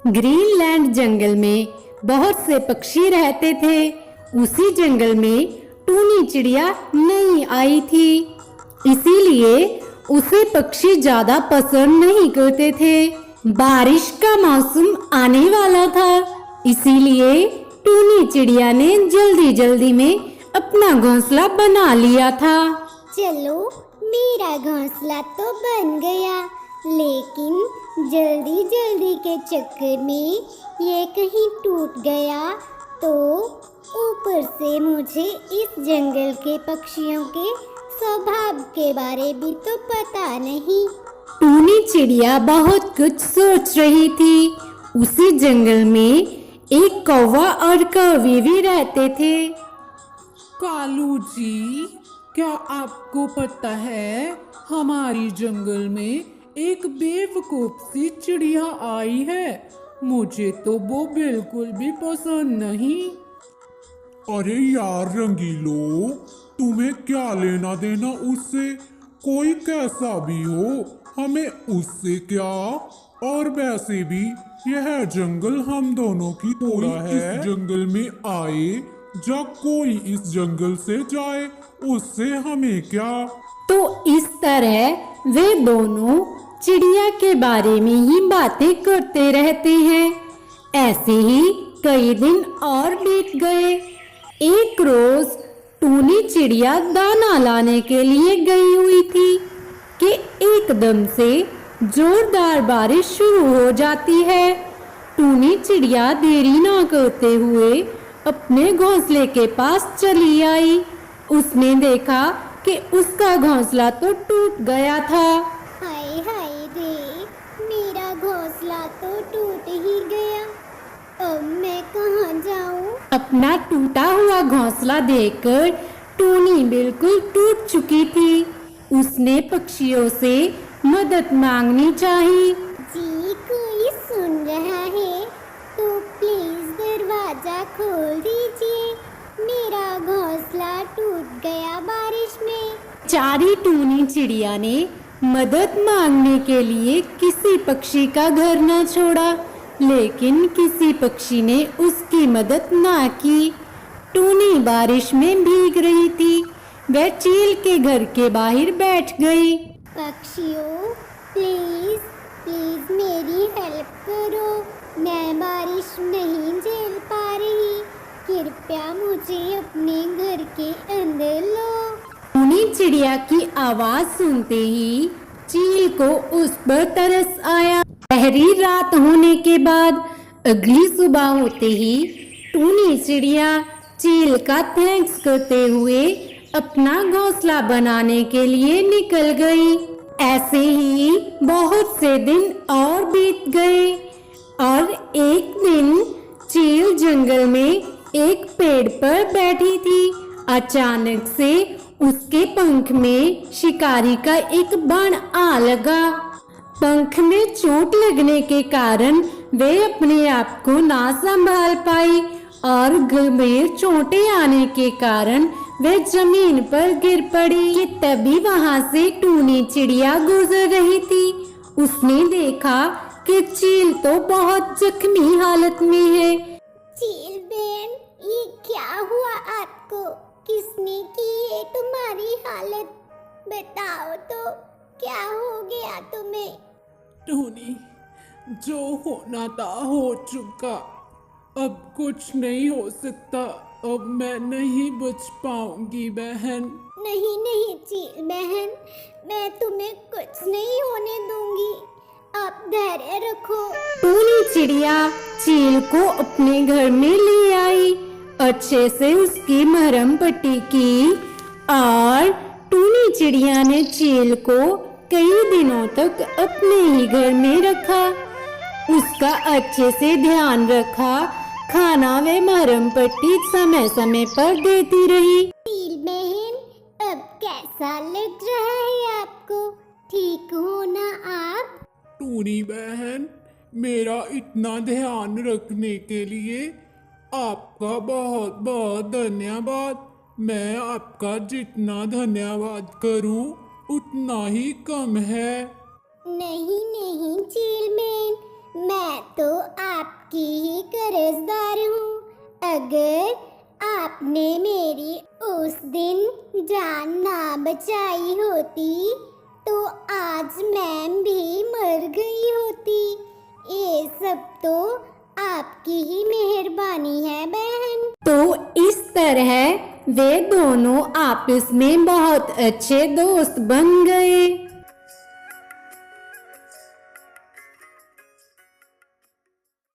Greenland जंगल में बहुत से पक्षी रहते थे। उसी जंगल में टूनी चिड़िया नई आई थी, इसीलिए उसे पक्षी ज्यादा पसंद नहीं करते थे। बारिश का मौसम आने वाला था, इसीलिए टूनी चिड़िया ने जल्दी जल्दी में अपना घोंसला बना लिया था। चलो, मेरा घोंसला तो बन गया, लेकिन जल्दी जल्दी के चक्कर में ये कहीं टूट गया तो ऊपर से मुझे इस जंगल के पक्षियों के स्वभाव के बारे भी तो पता नहीं। टूनी चिड़िया बहुत कुछ सोच रही थी। उसी जंगल में एक कौवा और कौवी भी रहते थे। कालू जी, क्या आपको पता है हमारी जंगल में एक बेवकूफ सी चिड़िया आई है? मुझे तो वो बिल्कुल भी पसंद नहीं। अरे यार रंगीलो, तुम्हें क्या लेना देना उससे? कोई कैसा भी हो, हमें उससे क्या। और वैसे भी यह जंगल हम दोनों की थोड़ा है। इस जंगल में आए या कोई इस जंगल से जाए, उससे हमें क्या। तो इस तरह वे दोनों चिड़िया के बारे में ही बातें करते रहते हैं। ऐसे ही कई दिन और बीत गए। एक रोज टूनी चिड़िया दाना लाने के लिए गई हुई थी कि एकदम से जोरदार बारिश शुरू हो जाती है। टूनी चिड़िया देरी ना करते हुए अपने घोंसले के पास चली आई। उसने देखा कि उसका घोंसला तो टूट गया था। हाय हाय रे, मेरा घोंसला तो टूट ही गया। अब मैं कहाँ जाऊँ? अपना टूटा हुआ घोंसला देखकर टूनी बिल्कुल टूट चुकी थी। उसने पक्षियों से मदद मांगनी चाहिए। जी, कोई सुन रहा है तो प्लीज दरवाजा खोल दीजिए, मेरा घोंसला टूट गया बारिश में। चारी टूनी चिड़िया ने मदद मांगने के लिए किसी पक्षी का घर न छोड़ा, लेकिन किसी पक्षी ने उसकी मदद ना की। टूनी बारिश में भीग रही थी। वह चील के घर के बाहर बैठ गई। पक्षियों, प्लीज प्लीज मेरी हेल्प करो, मैं बारिश नहीं झेल पा रही, कृपया मुझे अपने घर के अंदर लो। टूनी चिड़िया की आवाज सुनते ही चील को उस पर तरस आया। गहरी रात होने के बाद अगली सुबह होते ही टूनी चिड़िया चील का थैंक्स करते हुए अपना घोंसला बनाने के लिए निकल गई। ऐसे ही बहुत से दिन और बीत गए और एक दिन चील जंगल में एक पेड़ पर बैठी थी। अचानक से उसके पंख में शिकारी का एक बाण आ लगा। पंख में चोट लगने के कारण वे अपने आप को ना संभाल पाई और गंभीर चोटें आने के कारण वे जमीन पर गिर पड़ी। कि तभी वहां से टूनी चिड़िया गुजर रही थी। उसने देखा कि चील तो बहुत जख्मी हालत में है। चील बहन, ये क्या हुआ आपको? किसने की ये तुम्हारी हालत? बताओ तो, क्या हो गया तुम्हें? टूनी, जो होना था हो चुका, अब कुछ नहीं हो सकता। अब मैं नहीं बच पाऊंगी बहन। नहीं नहीं चील बहन, मैं तुम्हें कुछ नहीं होने दूंगी, आप धैर्य रखो। टूनी चिड़िया चील को अपने घर में ले आई, अच्छे से उसकी मरहम पट्टी की और टूनी चिड़िया ने चील को कई दिनों तक अपने ही घर में रखा। उसका अच्छे से ध्यान रखा, खाना व मरहम पट्टी समय समय पर देती रही। चील बहन, अब कैसा लग रहा है आपको? ठीक हो ना आप? टूनी बहन, मेरा इतना ध्यान रखने के लिए आपका बहुत बहुत धन्यवाद। मैं आपका जितना धन्यवाद करूं उतना ही कम है। नहीं नहीं चील बहन, मैं तो आपकी ही कर्जदार हूँ। अगर आपने मेरी उस दिन जान ना बचाई होती तो आज मैं भी मर गई होती। ये सब तो आपकी ही मेहरबानी है बहन। तो इस तरह वे दोनों आपस में बहुत अच्छे दोस्त बन गए।